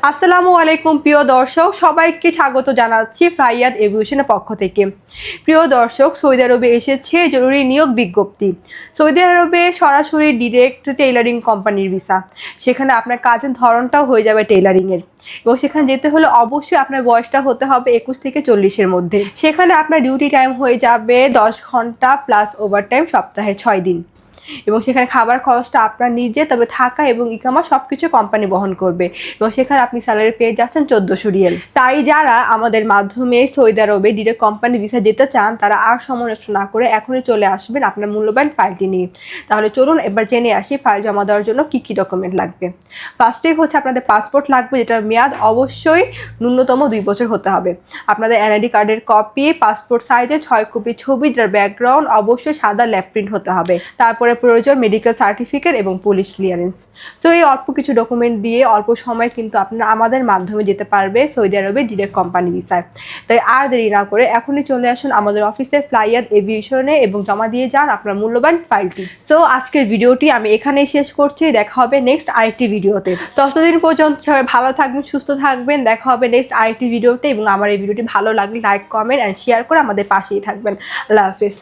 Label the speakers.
Speaker 1: আসসালামু আলাইকুম প্রিয় দর্শক, সবাইকে স্বাগত জানাচ্ছি ফ্লাইয়াদ এভিয়েশনের পক্ষ থেকে। প্রিয় দর্শক, সৌদি আরবে এসেছে জরুরি নিয়োগ বিজ্ঞপ্তি। সৌদি আরবে সরাসরি ডিরেক্ট টেইলারিং কোম্পানির ভিসা। সেখানে আপনার কাজের ধরনটাও হয়ে যাবে টেইলারিংয়ের, এবং সেখানে যেতে হলে অবশ্যই আপনার বয়সটা হতে হবে 21 থেকে 40-এর মধ্যে। সেখানে আপনার ডিউটি টাইম হয়ে যাবে 10 ঘন্টা প্লাস ওভারটাইম, সপ্তাহে 6 দিন। এবং সেখানে খাবার খরচটা আপনার নিজে, তবে থাকা এবং ইকামা সবকিছু কোম্পানি বহন করবে। এবং সেখানে আপনি স্যালারি পেয়ে যাচ্ছেন 1400 রিয়াল। তাই যারা আমাদের মাধ্যমে সৌদি আরবে ডিরেক্ট কোম্পানি ভিসা যেতে চান, তারা আর সময় নষ্ট না করে এখনই চলে আসবেন আপনার মূল্যবান ফাইলটি নিয়ে। তাহলে চলুন এবার জেনে আসি ফাইল জমা দেওয়ার জন্য কি কি ডকুমেন্ট লাগবে। ফার্স্টেই হচ্ছে আপনাদের পাসপোর্ট লাগবে, যেটার মেয়াদ অবশ্যই ন্যূনতম 2 বছর হতে হবে। আপনাদের এনআইডি কার্ডের কপি, পাসপোর্ট সাইজে 6 কপি ছবি, যার ব্যাকগ্রাউন্ড অবশ্যই সাদা লেফট প্রিন্ট হতে হবে। তারপরে প্রয়োজন মেডিকেল সার্টিফিকেট এবং পুলিশ ক্লিয়ারেন্স। সো এই অল্প কিছু ডকুমেন্ট দিয়ে অল্প সময় কিন্তু আপনারা আমাদের মাধ্যমে যেতে পারবে সৌদি আরবে ডিরেক্ট কোম্পানি ভিসায়। তাই আর দেরি না করে এখনই চলে আসুন আমাদের অফিসে ফ্লাইয়াদ এভিয়েশনে এবং জমা দিয়ে যান আপনার মূল্যবান ফাইলটি। সো আজকের ভিডিওটি আমি এখানেই শেষ করছি। দেখা হবে নেক্সট আরেকটি ভিডিওতে। ততদিন পর্যন্ত সবাই ভালো থাকবেন, সুস্থ থাকবেন। দেখা হবে নেক্সট আরেকটি ভিডিওতে, এবং আমার এই ভিডিওটি ভালো লাগলে লাইক, কমেন্ট অ্যান্ড শেয়ার করে আমাদের পাশেই থাকবেন। আল্লাহ হাফিজ।